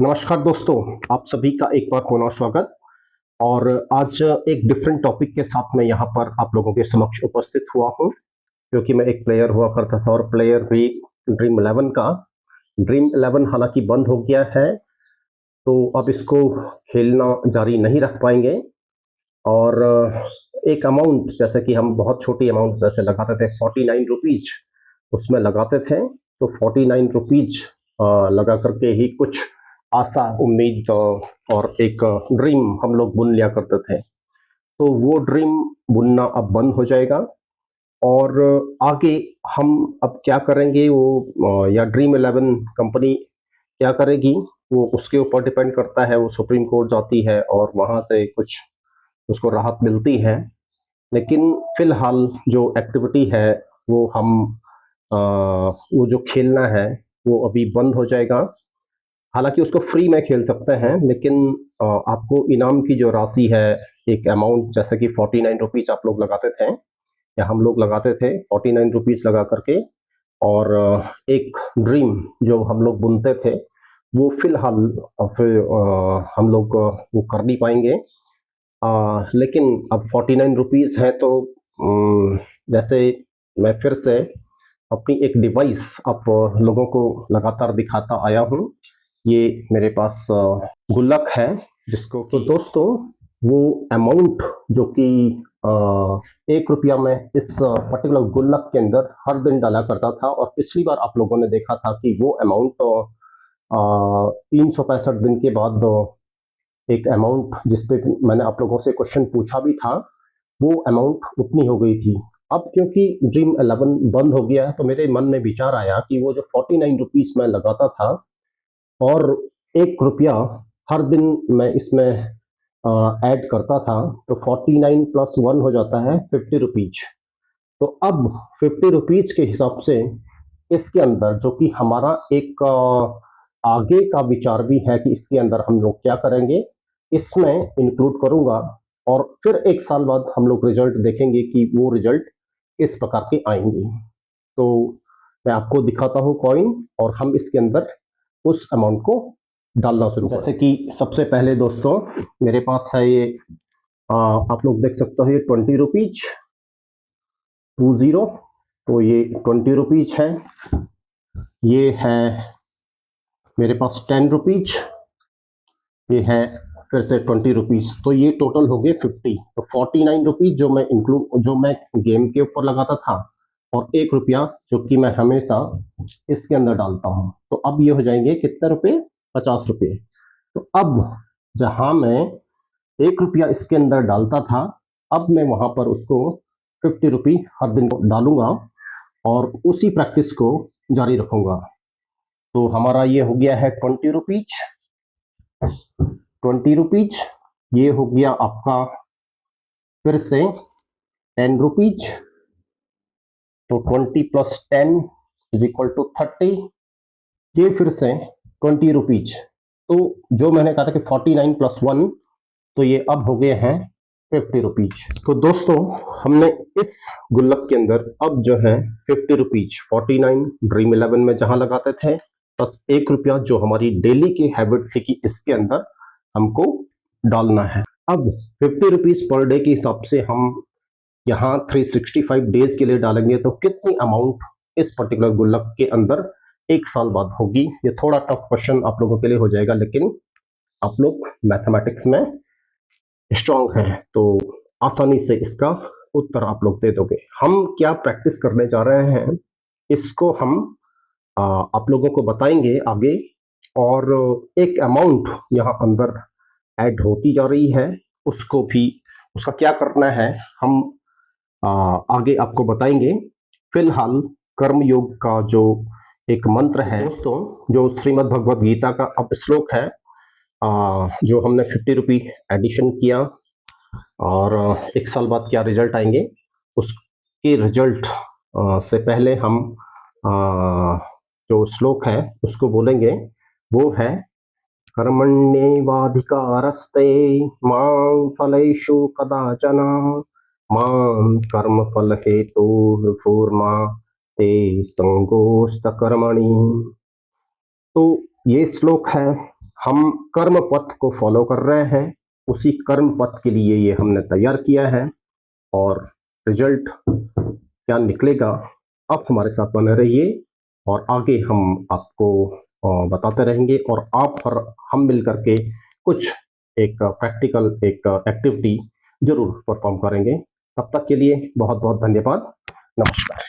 नमस्कार दोस्तों, आप सभी का एक बार पुनः स्वागत। और आज एक डिफरेंट टॉपिक के साथ मैं यहाँ पर आप लोगों के समक्ष उपस्थित हुआ हूँ, क्योंकि मैं एक प्लेयर हुआ करता था और प्लेयर भी ड्रीम 11 का। ड्रीम 11 हालांकि बंद हो गया है, तो अब इसको खेलना जारी नहीं रख पाएंगे। और एक अमाउंट, जैसे कि हम बहुत छोटी अमाउंट जैसे लगाते थे 49 रुपीज, उसमें लगाते थे, तो 49 रुपीज लगा करके ही कुछ आशा, उम्मीद और एक ड्रीम हम लोग बुन लिया करते थे। तो वो ड्रीम बुनना अब बंद हो जाएगा। और आगे हम अब क्या करेंगे वो, या ड्रीम 11 कंपनी क्या करेगी, वो उसके ऊपर डिपेंड करता है। वो सुप्रीम कोर्ट जाती है और वहां से कुछ उसको राहत मिलती है। लेकिन फिलहाल जो एक्टिविटी है वो हम वो जो खेलना है वो अभी बंद हो जाएगा। हालांकि उसको फ्री में खेल सकते हैं, लेकिन आपको इनाम की जो राशि है, एक अमाउंट जैसे कि 49 रुपीज आप लोग लगाते थे या हम लोग लगाते थे, 49 रुपीज लगा करके, और एक ड्रीम जो हम लोग बुनते थे, वो फिलहाल फिर हम लोग वो कर नहीं पाएंगे। लेकिन अब 49 रुपीज है, तो जैसे मैं फिर से अपनी एक डिवाइस आप लोगों को लगातार दिखाता आया हूँ। ये मेरे पास गुल्लक है, जिसको तो दोस्तों वो अमाउंट जो कि 1 रुपया में इस पर्टिकुलर गुल्लक के अंदर हर दिन डाला करता था। और पिछली बार आप लोगों ने देखा था कि वो अमाउंट 365 दिन के बाद एक अमाउंट, जिसपे मैंने आप लोगों से क्वेश्चन पूछा भी था, वो अमाउंट उतनी हो गई थी। अब क्योंकि ड्रीम 11 बंद हो गया है, तो मेरे मन में विचार आया कि वो जो 49 रुपीज मैं लगाता था और 1 रुपया हर दिन मैं इसमें ऐड करता था, तो 49 प्लस 1 हो जाता है 50 रुपीज। तो अब 50 रुपीज के हिसाब से इसके अंदर जो कि हमारा एक आगे का विचार भी है कि इसके अंदर हम लोग क्या करेंगे, इसमें इंक्लूड करूंगा। और फिर 1 साल बाद हम लोग रिजल्ट देखेंगे कि वो रिजल्ट किस प्रकार के आएंगे। तो मैं आपको दिखाता हूँ कॉइन, और हम इसके अंदर उस अमाउंट को डालना शुरू करें। जैसे कि सबसे पहले दोस्तों मेरे पास है ये, आप लोग देख सकते हो, ये 20 रुपीज 20, तो ये 20 रुपीज है। ये है मेरे पास 10 रुपीज, ये है फिर से 20 रुपीज, तो ये टोटल हो गए 50। तो 49 रुपीज जो मैं गेम के ऊपर लगाता था, और 1 रुपया जो कि मैं हमेशा इसके अंदर डालता हूँ। तो अब ये हो जाएंगे कितने रुपए, 50 रुपये। तो अब जहां मैं 1 रुपया इसके अंदर डालता था, अब मैं वहां पर उसको 50 रुपये हर दिन को डालूंगा और उसी प्रैक्टिस को जारी रखूंगा। तो हमारा ये हो गया है 20 रुपीज 20 रुपीज। ये हो गया आपका फिर से 10 रुपीज, तो 20 प्लस 10 इज इक्वल टू 30। ये फिर से 20 रुपीज। तो जो मैंने कहा था कि 49 प्लस 1, तो ये अब हो गए हैं 50 रुपीज। तो दोस्तों हमने इस गुल्लक के अंदर अब जो है 50 रुपीज 49 ड्रीम 11 में जहां लगाते थे, बस 1 रुपया जो हमारी डेली की हैबिट थी कि इसके अंदर हमको डालना है। अब 50 रुपीज पर डे के हिसाब से हम यहाँ 365 डेज के लिए डालेंगे, तो कितनी अमाउंट इस पर्टिकुलर गुल्लक के अंदर 1 साल बाद होगी। ये थोड़ा टफ क्वेश्चन आप लोगों के लिए हो जाएगा, लेकिन आप लोग मैथमेटिक्स में स्ट्रांग है, तो आसानी से इसका उत्तर आप लोग दे दोगे। हम क्या प्रैक्टिस करने जा रहे हैं, इसको हम आप लोगों को बताएंगे आगे। और एक अमाउंट यहाँ अंदर ऐड होती जा रही है, उसको भी, उसका क्या करना है हम आगे आपको बताएंगे। फिलहाल कर्मयोग का जो एक मंत्र है दोस्तों, जो श्रीमद् भगवद गीता का अब श्लोक है, जो हमने 50 रुपये एडिशन किया और 1 साल बाद क्या रिजल्ट आएंगे, उसके रिजल्ट से पहले हम जो श्लोक है उसको बोलेंगे। वो है, कर्मण्येवाधिकारस्ते मां फलेषु कदाचन मां कर्मफल हेतुर्भुर्मा ते संगोस्त कर्मणि। तो ये श्लोक है हम कर्म पथ को फॉलो कर रहे हैं, उसी कर्म पथ के लिए ये हमने तैयार किया है और रिजल्ट क्या निकलेगा, आप हमारे साथ बने रहिए और आगे हम आपको बताते रहेंगे और आप और हम मिल करके कुछ एक प्रैक्टिकल एक एक्टिविटी जरूर परफॉर्म करेंगे। तब तक के लिए बहुत बहुत धन्यवाद। नमस्कार।